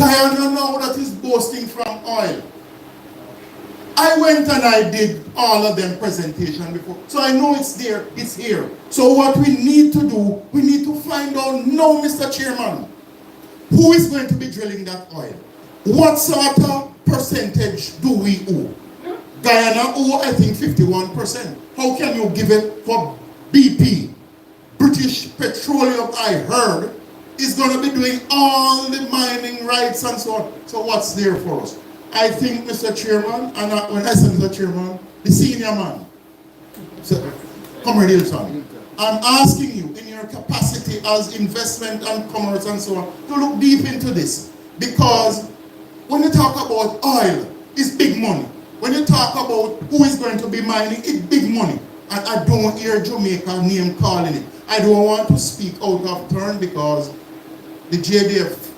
Guyana now that is boasting from oil. I went and I did all of them presentation before. So I know it's there, it's here. So what we need to do, we need to find out now, Mr. Chairman, who is going to be drilling that oil? What sort of percentage do we owe? Guyana owe, I think, 51%. How can you give it for BP? British Petroleum, I heard, is going to be doing all the mining rights and so on. So what's there for us? I think, Mr. Chairman, and when I say Mr. Chairman, the senior man, so, Comrade Hilton, I'm asking you in your capacity as investment and commerce and so on to look deep into this. Because when you talk about oil, it's big money. When you talk about who is going to be mining, it's big money. And I don't hear Jamaica name calling it. I don't want to speak out of turn because the JDF,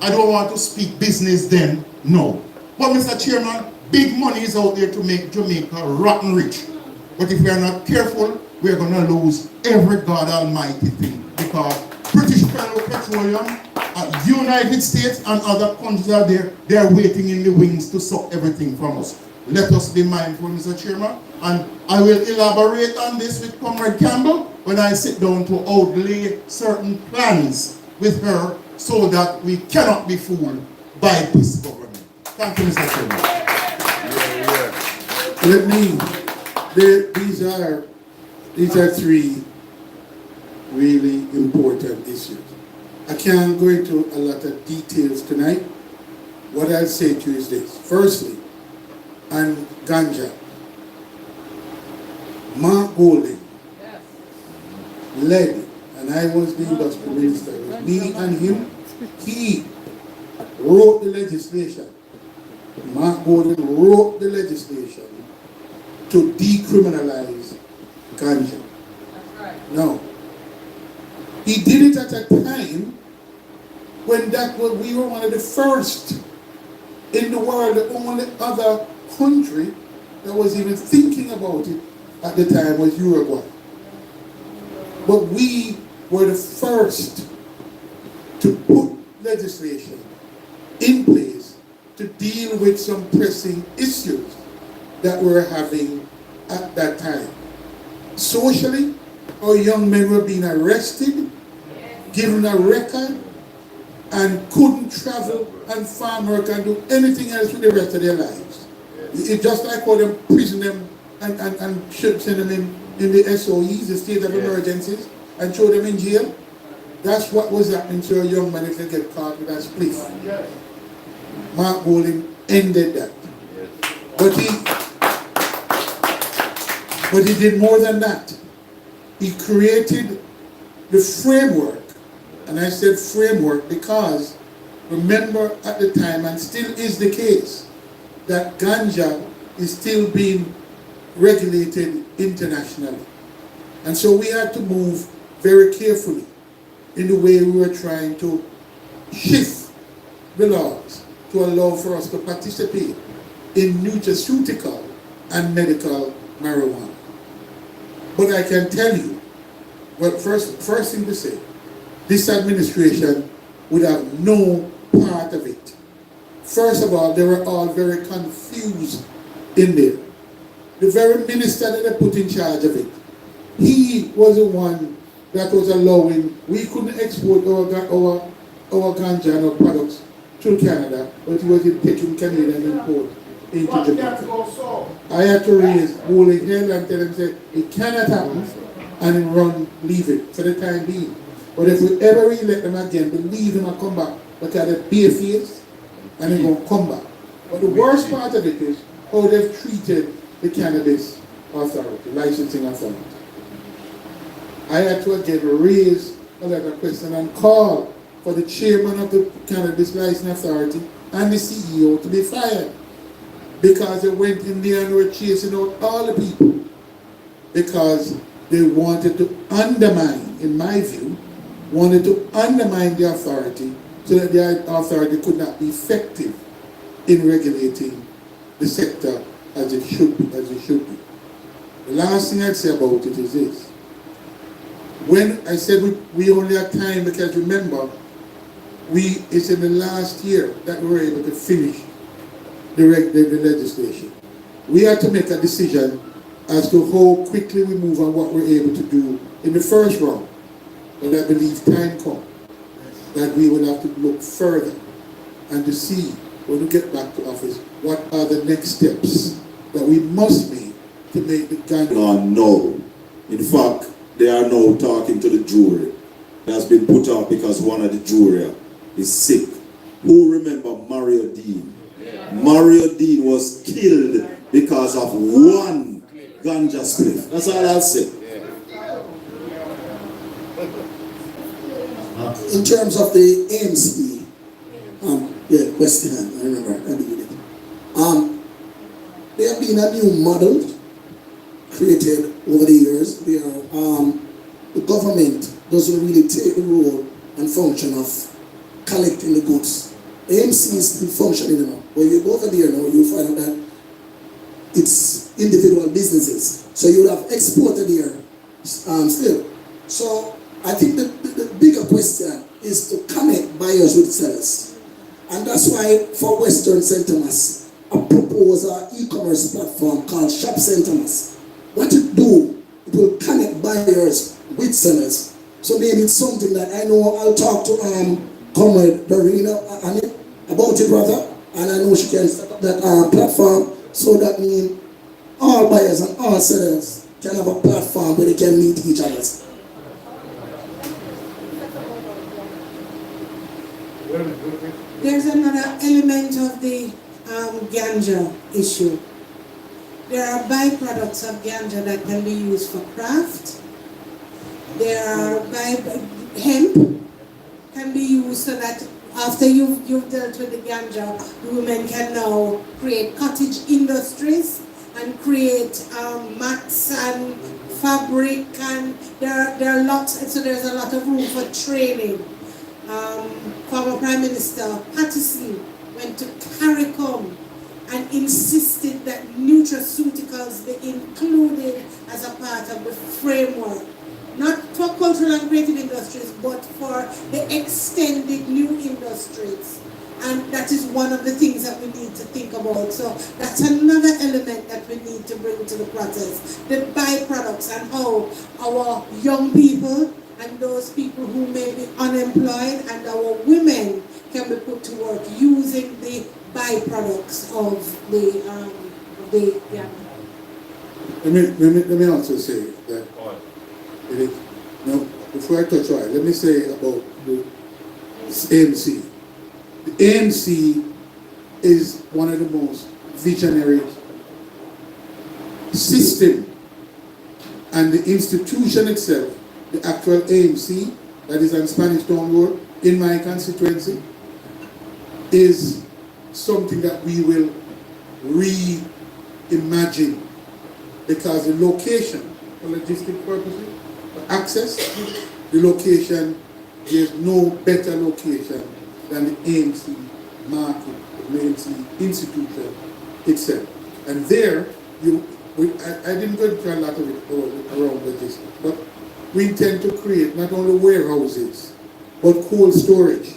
I don't want to speak business then, no. But Mr. Chairman, big money is out there to make Jamaica rotten rich. But if we are not careful, we are going to lose every God Almighty thing. Because British Petroleum, United States and other countries are there, they are waiting in the wings to suck everything from us. Let us be mindful, Mr. Chairman. And I will elaborate on this with Comrade Campbell when I sit down to outlay certain plans with her so that we cannot be fooled by this government. Thank you, Mr. Chairman. Let me, these are three really important issues. I can't go into a lot of details tonight. What I'll say to you is this. Firstly, on ganja, Mark Golding led, and I was the industrial minister. It was me and him. He wrote the legislation. Mark Golding wrote the legislation to decriminalize ganja. That's right. Now, he did it at a time when we were one of the first in the world, the only other country that was even thinking about it at the time was Uruguay. But we were the first to put legislation in place to deal with some pressing issues that we were having at that time. Socially, our young men were being arrested, given a record, and couldn't travel and farm work and do anything else with the rest of their lives. It's just like how them prison them and send them in the SOEs, the state of emergencies, and throw them in jail. That's what was happening to a young man if they get caught with that split. Mark Golding ended that. But he did more than that. He created the framework, and I said framework because remember at the time, and still is the case, that ganja is still being regulated internationally. And so we had to move very carefully in the way we were trying to shift the laws to allow for us to participate in nutraceutical and medical marijuana. But I can tell you, well, first thing to say, this administration would have no part of it. First of all, they were all very confused in there. The very minister that they put in charge of it, he was the one that was allowing, we couldn't export our ganja and our products to Canada, but he was taking Canadian import into Jamaica. I had to raise holy hell and tell him, say, it cannot happen, and leave it for the time being. But if we ever re-elect them again, believe him and come back, because they're bare face, and they're going to come back. But the worst part of it is how they've treated the cannabis authority, licensing authority. I had to again raise a letter question and call for the chairman of the Cannabis Licensing Authority and the CEO to be fired, because they went in there and were chasing out all the people because they wanted to undermine, in my view, wanted to undermine the authority so that the authority could not be effective in regulating the sector as it should be. The last thing I'd say about it is this. When I said we only have time, because remember, it's in the last year that we were able to finish the legislation. We had to make a decision as to how quickly we move and what we're able to do in the first round. But I believe time comes that we will have to look further and to see when we get back to office what are the next steps that we must make to make the gang on no. In fact, they are now talking to the jury. It has been put off because one of the jury is sick. Who remember Mario Dean? Yeah. Mario Dean was killed because of one ganja spliff. That's all I'll say. In terms of the AMC, question, I remember, I did it. There have been a new model created over the years where the government doesn't really take the role and function of collecting the goods. AMC is still functioning now. When you go over there now, you find out that it's individual businesses. So you would have exported here still. So I think the bigger question is to connect buyers with sellers. And that's why for Western St. Thomas, I propose an e-commerce platform called Shop St. Thomas. What it do, it will connect buyers with sellers. So maybe it's something that I know I'll talk to Comrade Dorina about it rather, and I know she can set up that platform so that means all buyers and all sellers can have a platform where they can meet each other. There's another element of the ganja issue. There are byproducts of ganja that can be used for craft. There are hemp can be used so that after you've dealt with the ganja, the women can now create cottage industries and create mats and fabric, and there are lots. So there's a lot of room for training. Former Prime Minister Patterson went to CARICOM and insisted that nutraceuticals be included as a part of the framework, not for cultural and creative industries, but for the extended new industries. And that is one of the things that we need to think about. So that's another element that we need to bring to the process. The byproducts and how our young people and those people who may be unemployed and our women can be put to work using the byproducts of the Let me also say that before I touch oil, let me say about the AMC. The AMC is one of the most visionary system, and the institution itself, the actual AMC, that is on Spanish Town Road, in my constituency, is something that we will reimagine, because the location, for logistic purposes, for access, the location, there's no better location than the AMC market, the AMC institution itself. And there, I didn't go into a lot of it around logistics, but we intend to create not only warehouses, but cold storage.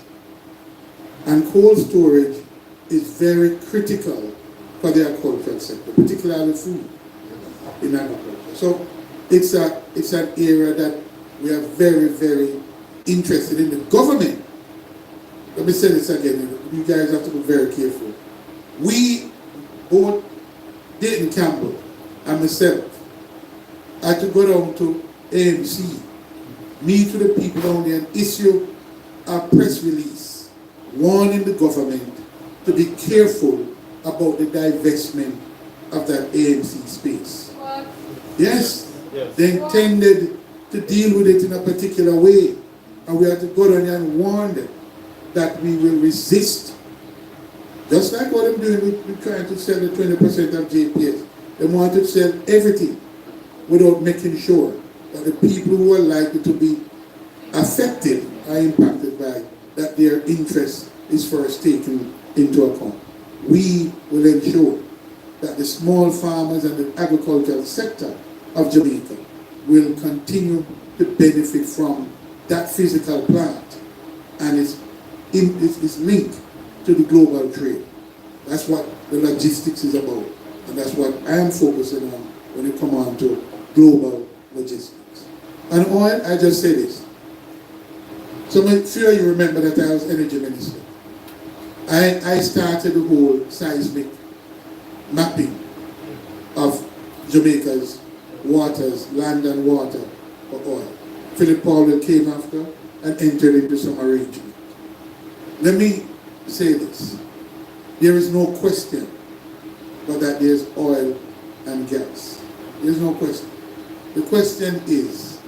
And cold storage is very critical for the agricultural sector, particularly food in agriculture. So it's an area that we are very, very interested in. The government, let me say this again, you guys have to be very careful. We, both Dayton Campbell and myself, had to go down to AMC, meet with the people down there and issue a press release warning the government to be careful about the divestment of that AMC space. What? Yes, they intended to deal with it in a particular way, and we had to go down there and warn them that we will resist. Just like what I'm doing with trying to sell the 20% of JPS. They want to sell everything without making sure that the people who are likely to be affected are impacted by that their interest is first taken into account. We will ensure that the small farmers and the agricultural sector of Jamaica will continue to benefit from that physical plant and its is linked to the global trade. That's what the logistics is about. And that's what I am focusing on when it comes on to global logistics. And oil, I just say this. So I'm sure you remember that I was energy minister. I started the whole seismic mapping of Jamaica's waters, land and water for oil. Philip Powell came after and entered into some arrangement. Let me say this. There is no question but that there's oil and gas. There's no question. The question is,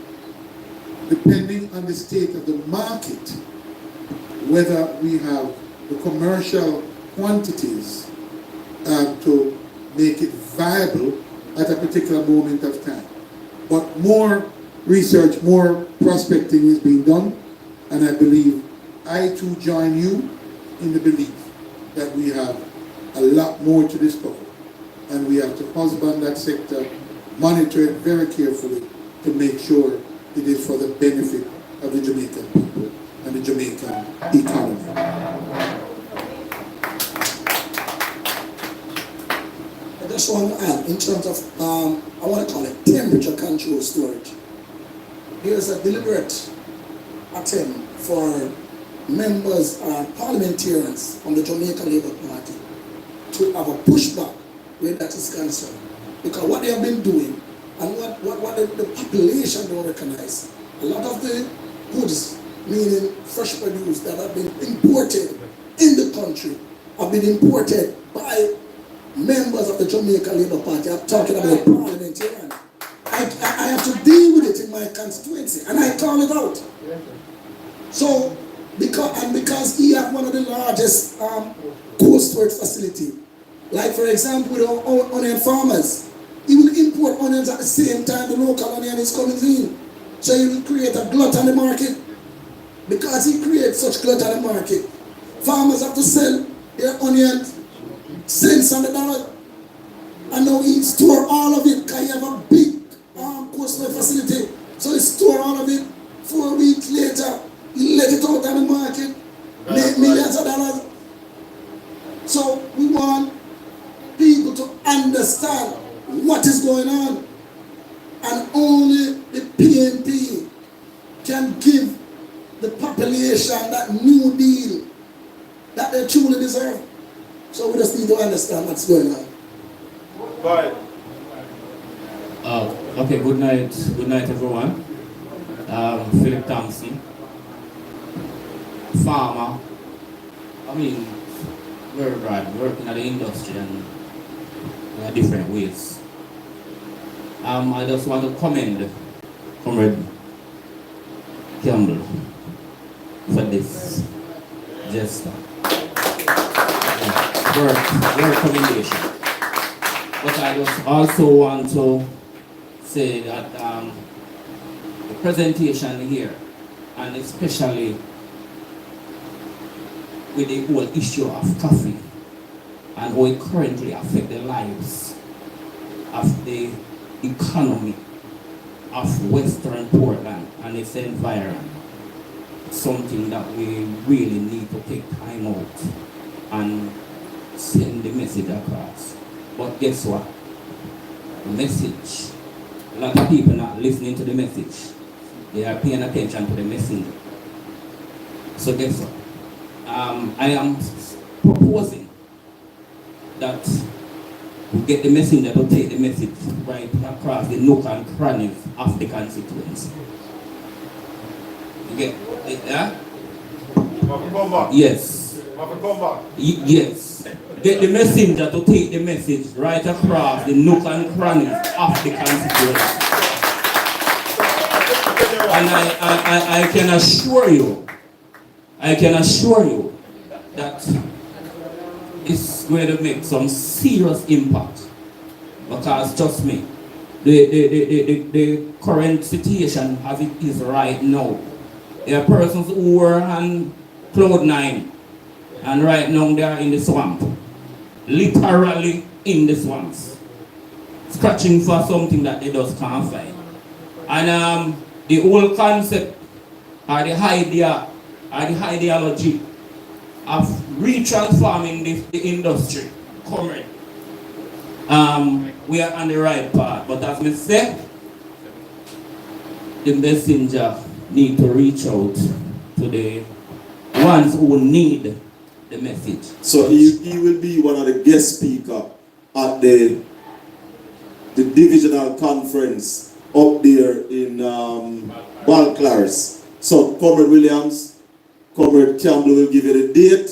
depending on the state of the market, whether we have the commercial quantities to make it viable at a particular moment of time. But more research, more prospecting is being done, and I believe I too join you in the belief that we have a lot more to discover, and we have to husband that sector, monitor it very carefully to make sure it is for the benefit of the Jamaican people and the Jamaican economy. I just want to add, in terms of, I want to call it temperature control storage. There's a deliberate attempt for members and parliamentarians from the Jamaican Labour Party to have a pushback where that is concerned. Because what they have been doing, and what the population don't recognize, a lot of the goods, meaning fresh produce that have been imported in the country, have been imported by members of the Jamaican Labour Party. I'm talking about parliamentarians. I have to deal with it in my constituency, and I call it out. So, because he has one of the largest cold storage facility, like for example with our onion farmers, he will import onions at the same time the local onion is coming in. So he will create a glut on the market. Because he creates such glut on the market, farmers have to sell their onions cents on the dollar. And now he store all of it because he have a big coastal facility. So he store all of it. 4 weeks later, he let it out on the market, make millions of dollars. So we want people to understand what is going on. And only the PNP can give the population that new deal that they truly deserve. So we just need to understand what's going on. Bye. Okay, good night everyone. Philip Thompson, farmer. I mean, very broad, working at the industry and in different ways. I just want to commend Comrade Campbell for this gesture. Work commendation. But I just also want to say that the presentation here, and especially with the whole issue of coffee and how it currently affects the lives of the economy of Western Portland and its environment, something that we really need to take time out and send the message across. But guess what? The message, a lot of people not listening to the message. They are paying attention to the messenger. So guess what? I am proposing that we get the messenger to take the message right across the nook and crannies of the constituency. You get it, yeah? Yes. Yes. Get the messenger to take the message right across the nook and crannies of the constituency. And I can assure you that it's going to make some serious impact. Because trust me, the current situation as it is right now, there are persons who were on cloud 9 and right now they are in the swamp. Literally in the swamps. Scratching for something that they just can't find. And the whole concept or the idea or the ideology of retransforming the industry current. We are on the right path, but as we said, the messenger need to reach out to the ones who need the message. So he will be one of the guest speaker at the divisional conference up there in Balclaris. So Comrade Williams, Comrade Campbell will give you the date.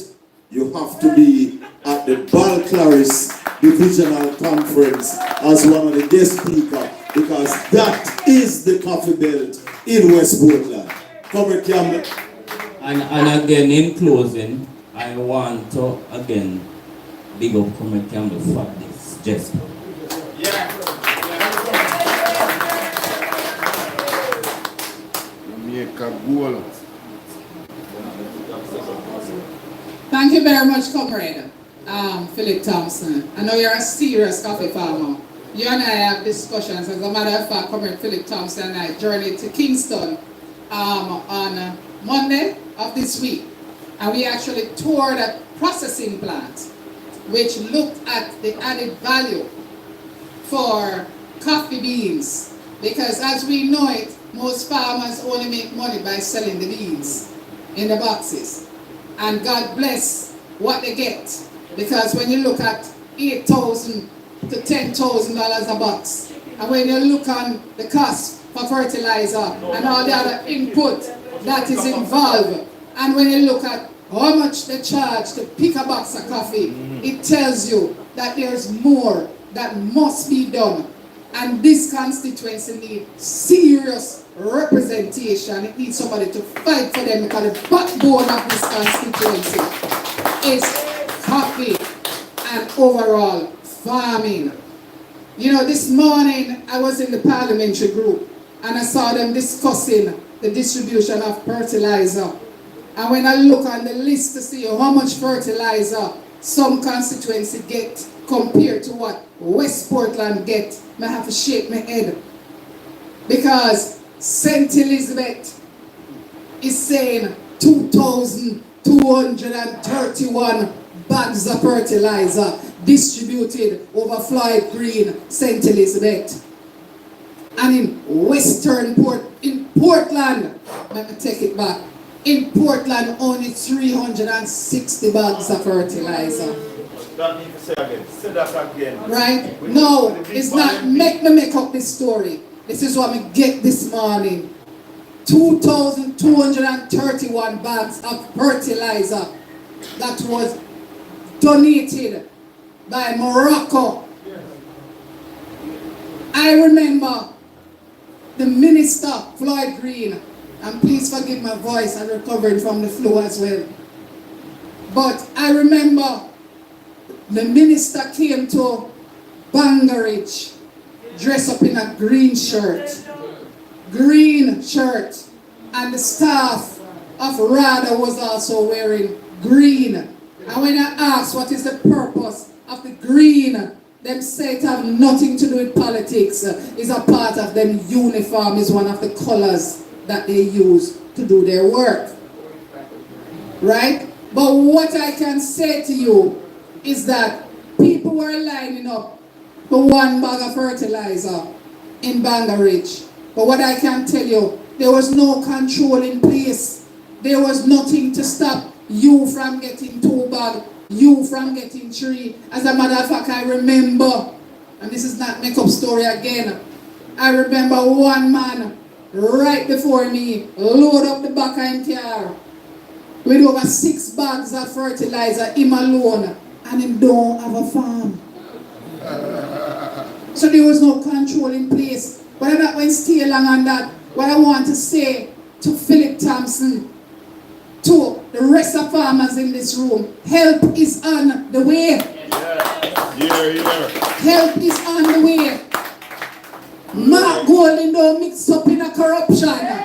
You have to be at the Balclaris divisional conference as one of the guest speakers, because that is the coffee belt in West Portland. Comrade Campbell. And again, in closing, I want to again big up Comrade Campbell for this gesture. Thank you very much, Comrade Philip Thompson. I know you're a serious coffee farmer. You and I have discussions. As a matter of fact, Comrade Philip Thompson and I journeyed to Kingston on Monday of this week. And we actually toured a processing plant which looked at the added value for coffee beans. Because as we know it, most farmers only make money by selling the beans in the boxes. And God bless what they get. Because when you look at $8,000 to $10,000 a box, and when you look on the cost for fertilizer and all the other input that is involved, and when you look at how much they charge to pick a box of coffee, it tells you that there's more that must be done. And this constituency needs serious representation. It needs somebody to fight for them, because the backbone of this constituency is coffee and overall farming. You know, this morning I was in the parliamentary group and I saw them discussing the distribution of fertilizer. And when I look on the list to see how much fertilizer some constituency get compared to what West Portland get, I have to shake my head. Because St. Elizabeth is saying 2,231 bags of fertilizer distributed over Floyd Green, St. Elizabeth. And in Portland, let me take it back. In Portland, only 360 bags of fertilizer. That need to say again. Say that again. Right? No, it's not. Make me make up this story. This is what we get this morning. 2,231 bags of fertilizer that was donated by Morocco. I remember the minister, Floyd Green, and please forgive my voice, I'm recovering from the flu as well. But I remember the minister came to Bangaridge dressed up in a green shirt, and the staff of RADA was also wearing green. And when I asked what is the purpose of the green, them say it have nothing to do with politics. It's a part of them uniform, is one of the colors that they use to do their work. Right? But what I can say to you is that people were lining up for one bag of fertilizer in Bangaridge. But what I can tell you, there was no control in place. There was nothing to stop you from getting 2 bags, you from getting 3. As a matter of fact, I remember, and this is not make up story again, I remember one man right before me load up the back of his car with over 6 bags of fertilizer, him alone, and him don't have a farm. So there was no control in place. But I'm not going to stay long on that. What I want to say to Philip Thompson, to the rest of farmers in this room, help is on the way. Help is on the way. Mark Golding don't mix up in a corruption.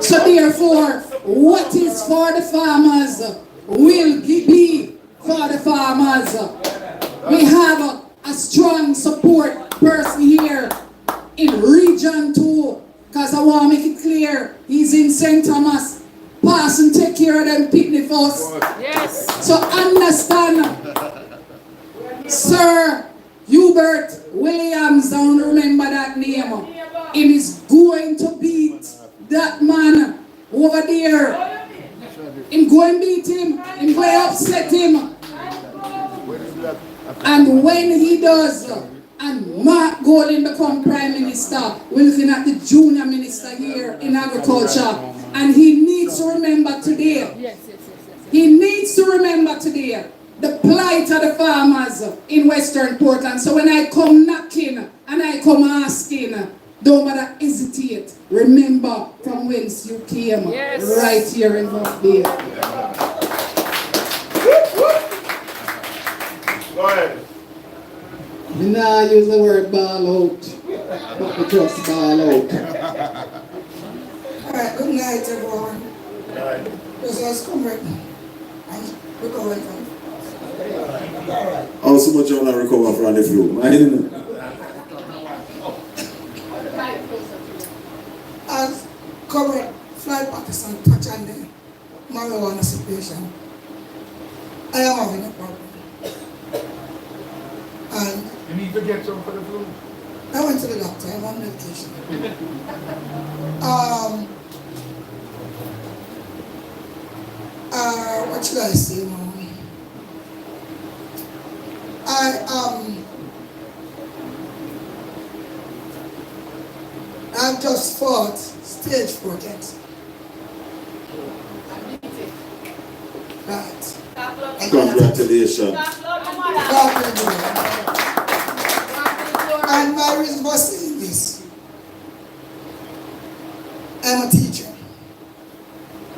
So therefore, what is for the farmers will be for the farmers. We have a strong support person here in Region 2, because I want to make it clear, he's in St. Thomas. Pass and take care care of them picnic first. Yes. So understand, Sir Hubert Williams, don't remember that name. He is going to beat that man over there. Him go and beat him. Him go and upset him. And when he does, and Mark Golding become Prime Minister, we're looking at the junior minister here in agriculture. And he needs to remember today. He needs to remember today the plight of the farmers in Western Portland. So when I come knocking and I come asking, don't matter hesitate. Remember from whence you came. Yes. Right here in North Bay. Go ahead. Me nah use the word ball out, but me just ball out. Alright, good night everyone. Right. This is Comrade. I'm recovering from. How so much you want to recover from the flu? I didn't know. As Comrade Fly Pakistan touch on the marijuana situation, I am having a problem. And You need to get some for the flu. I went to the doctor, I'm on medication. What should I say now? I've just fought stage 4 cancer. Right. Congratulations. God bless you. And my reason for saying this, I'm a teacher.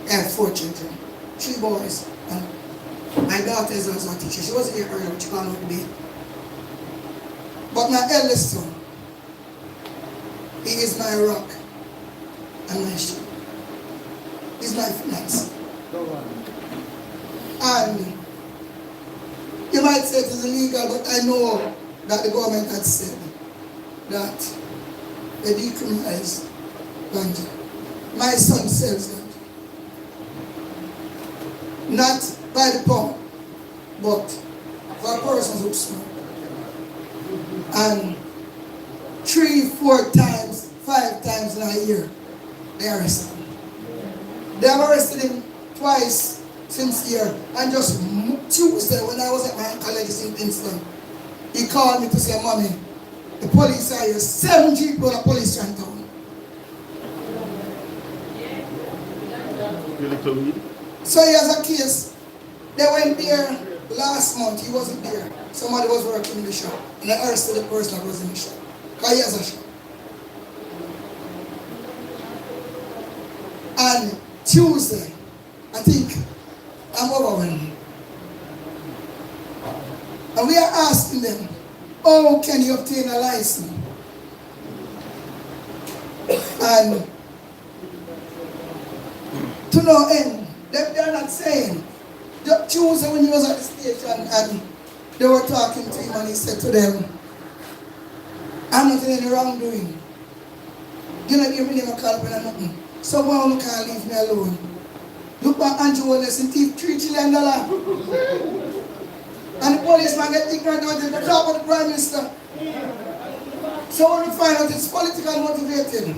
I have 4 children, 3 boys, and my daughter is also a teacher. She wasn't here earlier, but she can't work today. But my eldest son, he is my rock and my shield. He's my finance. And you might say it is illegal, but I know that the government had said that they decriminalize ganja. My son sells ganja. Not by the pound, but for a person who smoke. And 3, 4 times, 5 times in a year, they arrest him. They have arrested him twice since here. And just Tuesday, when I was at my college in Kingston, he called me to say, Mommy, the police are here, 7 people in a police trying to town. So he has a case. They went there last month, he wasn't there. Somebody was working in the shop, and I arrested the person that was in the shop. Because he has a shop. And Tuesday, I think I'm overwhelmed. And we are asking them, how can you obtain a license? And to no end, they're not saying. Tuesday when he was at the station and they were talking to him and he said to them, I'm not in any wrongdoing. You not give me a call when I'm nothing. Someone who can't leave me alone. Look back Andrew Wallace and thief $3 trillion. And the policeman get ignorant about it, they talk about the Prime Minister. So when you find out it's politically motivated,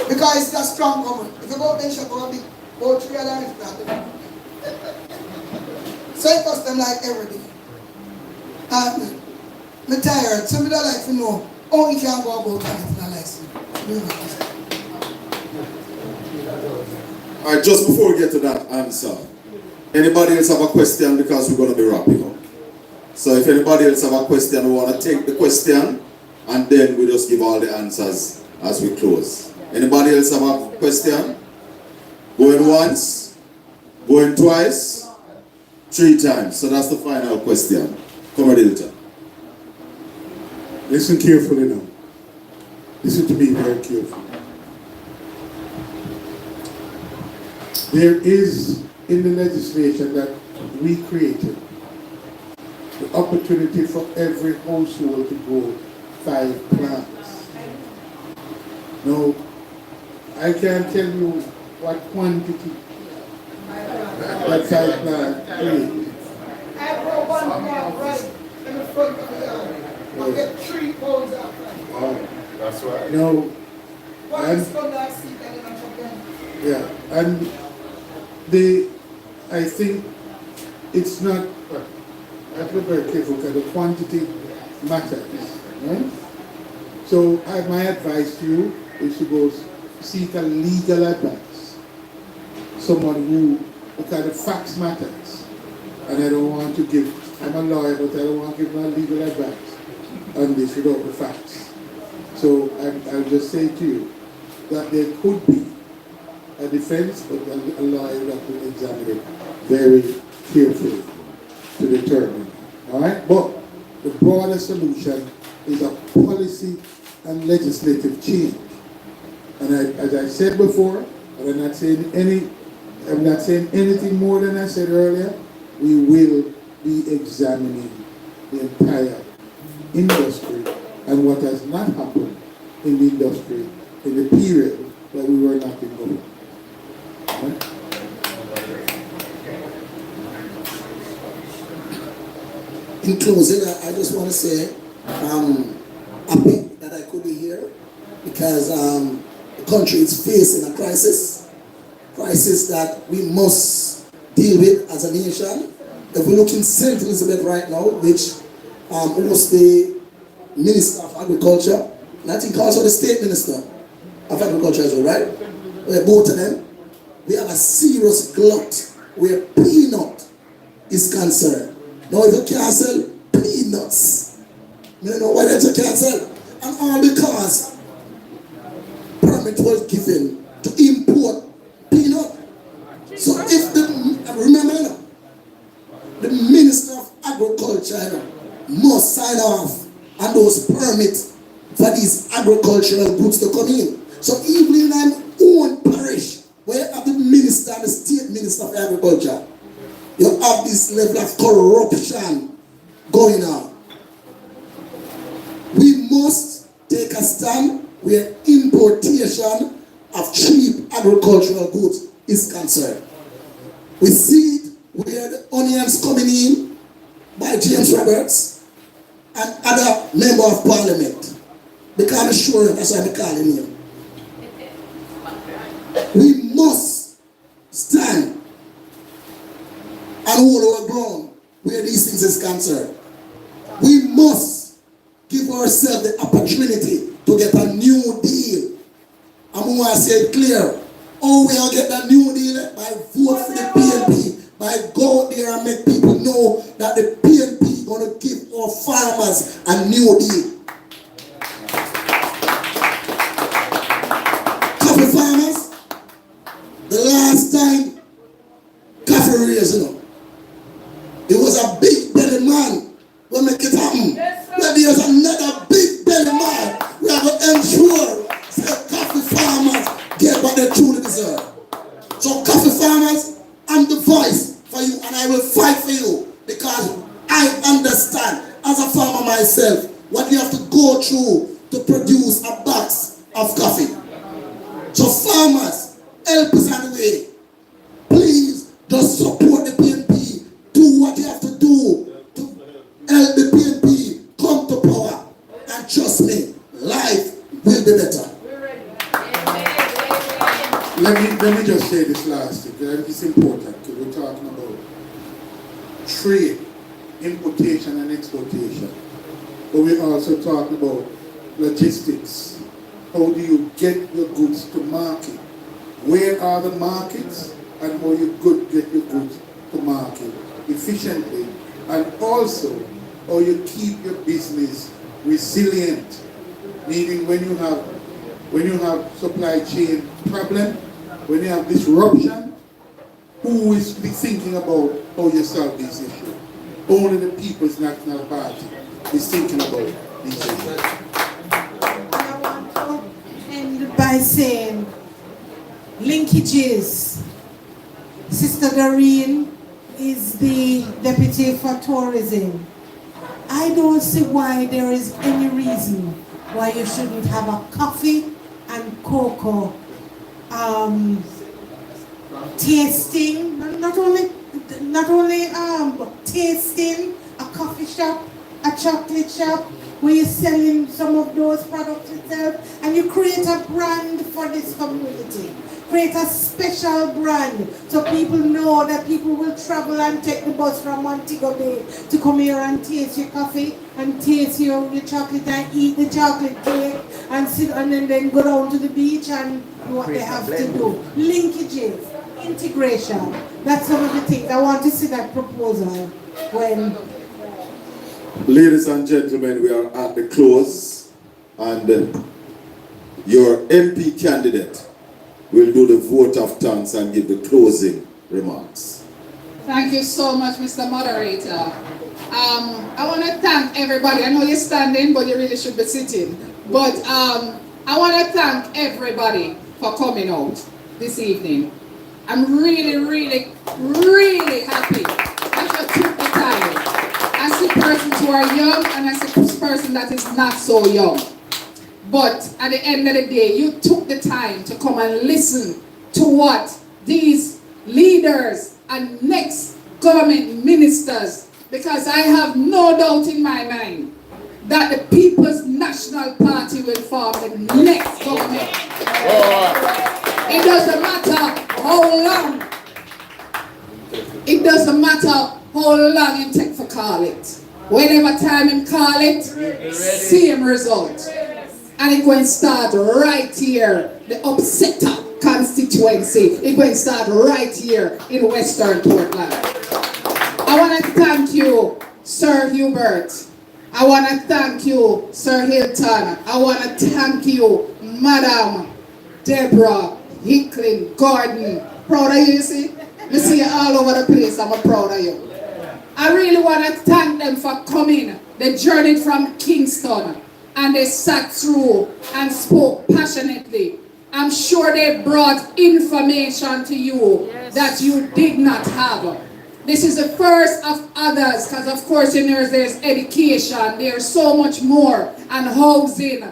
because it's a strong government. If you go out there, you go big, go $3 that. So it costs them like everything. And I'm tired, so I don't like to know how you can go about getting a license. Alright, just before we get to that answer, anybody else have a question, because we're going to be wrapping up. So if anybody else have a question, we want to take the question and then we just give all the answers as we close. Anybody else have a question? Going once, going twice, 3 times. So that's the final question. Come on, Hilton. Listen carefully now. Listen to me very carefully. There is in the legislation that we created the opportunity for every household to grow 5 plants. Now, I can't tell you what quantity, That site plan, please. I grow one more right in the front of the yard. I get 3 pounds out of Oh, That's right. no, One and, is going to see that in a truck. yeah, and I think it's not, I have to be very careful because the quantity matters, right? So my advice to you is to go seek a legal advice. Someone who, because the facts matters. And I don't want to give, I'm a lawyer, but I don't want to give my legal advice on this without the facts. So I'll just say to you that there could be a defense, but a lawyer that will examine it very carefully to determine. All right? But the broader solution is a policy and legislative change. And as I said before, and I'm not saying anything more than I said earlier, we will be examining the entire industry and what has not happened in the industry in the period that we were not in government. Right? In closing, I just want to say I'm happy that I could be here because the country is facing a crisis that we must deal with as a nation. If we look in St. Elizabeth right now, which was the Minister of Agriculture, and I think also the State Minister of Agriculture as well, right? Both of them, we have a serious glut where peanut is concerned. Now if you can't sell peanuts, you know why that you can't sell? And all because permit was given to import peanut. So if remember, the Minister of Agriculture must sign off on those permits for these agricultural goods to come in. So even in our own parish, where you have the Minister and the State Minister of Agriculture, you have this level of corruption going on. We must take a stand where importation of cheap agricultural goods is concerned. We see it where the onions coming in by James Roberts and other member of parliament. Because I'm sure that's why I'm calling him. We must stand and hold our ground where these things is concerned. We must give ourselves the opportunity to get a new deal. I'm going to say it clear. Oh, we'll get that new deal by vote for the PNP. By go out there and make people know that the PNP is going to give our farmers a new deal. Coffee farmers, the last time coffee raised, it was a big belly man will make it happen. But there's another big belly man. We have to ensure that coffee farmers get what they truly deserve. So coffee farmers, I'm the voice for you and I will fight for you because I understand as a farmer myself what you have to go through to produce a box of coffee. So farmers, help us on the way. Please just support the PNP. Do what you have to do to help the PNP come to power. And trust me, life will be better. Let me just say this last thing, because it's important, because we're talking about trade, importation and exportation. But we're also talking about logistics. How do you get your goods to market? Where are the markets? And how you get your goods to market efficiently. And also, how you keep your business resilient. Meaning when you have supply chain problem, when you have disruption, who is thinking about how you solve these issues? Only the People's National Party is thinking about these issues. I want to end by saying linkages. Sister Doreen is the Deputy for Tourism. I don't see why there is any reason why you shouldn't have a coffee and cocoa tasting, not only not only tasting, a coffee shop, a chocolate shop, where you're selling some of those products itself, and you create a brand for this community. Create a special brand so people know that people will travel and take the bus from Montego Bay to come here and taste your coffee and taste your chocolate and eat the chocolate cake and sit and then go down to the beach and do what they have to do. Linkages, integration. That's some of the things. I want to see that proposal when... Ladies and gentlemen, we are at the close, and your MP candidate will do the vote of thanks and give the closing remarks. Thank you so much, Mr. Moderator. I want to thank everybody. I know you're standing, but you really should be sitting. But I want to thank everybody for coming out this evening. I'm really, really, really happy that you took the time. I see persons who are young, and I see person that is not so young. But at the end of the day, you took the time to come and listen to what these leaders and next government ministers, because I have no doubt in my mind that the People's National Party will form the next government. It doesn't matter how long. It doesn't matter how long it takes to call it. Whenever time him call it, same result. And it's going to start right here, the Upsetter constituency. It's going to start right here in Western Portland. I want to thank you, Sir Hubert. I want to thank you, Sir Hilton. I want to thank you, Madam Deborah Hickling Gordon. Proud of you, you see? I see you all over the place. I'm proud of you. I really want to thank them for coming. They journeyed from Kingston. And they sat through and spoke passionately. I'm sure they brought information to you that you did not have. This is the first of others, because of course you know there's education, there's so much more, and housing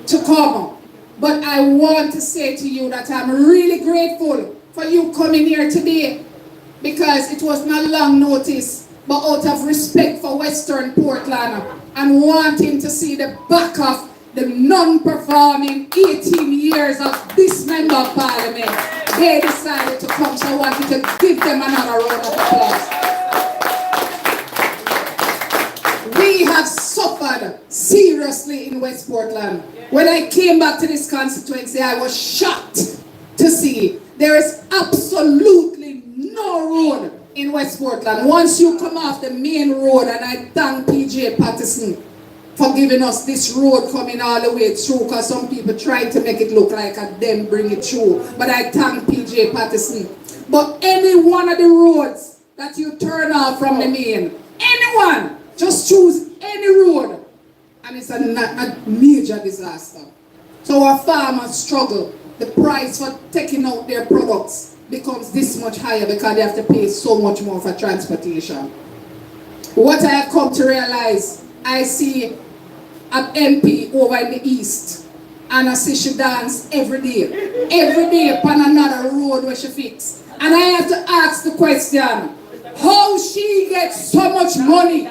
to come. But I want to say to you that I'm really grateful for you coming here today, because it was not long notice, but out of respect for Western Portland and wanting to see the back of the non-performing 18 years of this member of parliament, they decided to come, so I wanted to give them another round of applause. We have suffered seriously in West Portland. When I came back to this constituency, I was shocked to see there is absolutely no road in West Portland. Once you come off the main road, and I thank PJ Patterson for giving us this road coming all the way through, because some people tried to make it look like I didn't bring it through. But I thank PJ Patterson. But any one of the roads that you turn off from the main, anyone, just choose any road, and it's a major disaster. So our farmers struggle. The price for taking out their products becomes this much higher because they have to pay so much more for transportation. What I have come to realize, I see an MP over in the east, and I see she dance every day upon another road where she fix. And I have to ask the question, how she gets so much money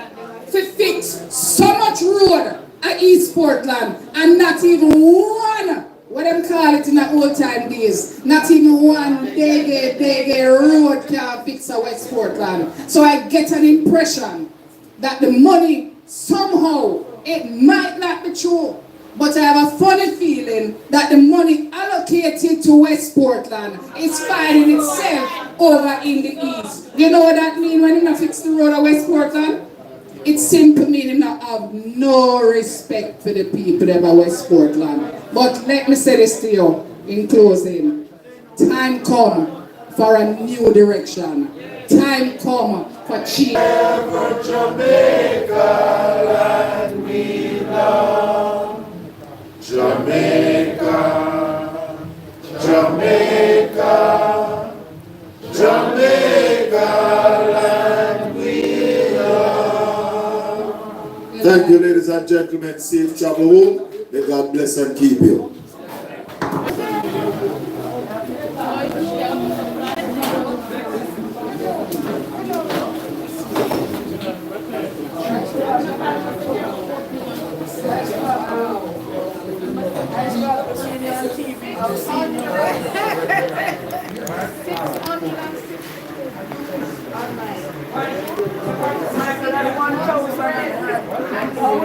to fix so much road at East Portland, and not even one, what them call it in the old time days, not even one day road can fix a West Portland. So I get an impression that the money somehow, it might not be true, but I have a funny feeling that the money allocated to West Portland is finding itself over in the east. You know what that means when you fix the road at West Portland? It simply means you have no respect for the people of West Portland. But let me say this to you in closing. Time come for a new direction. Time come for change. Jamaica, land we love. Jamaica, Jamaica, Jamaica, land we love. Thank you, ladies and gentlemen. Safe travel home. May God bless and keep you. My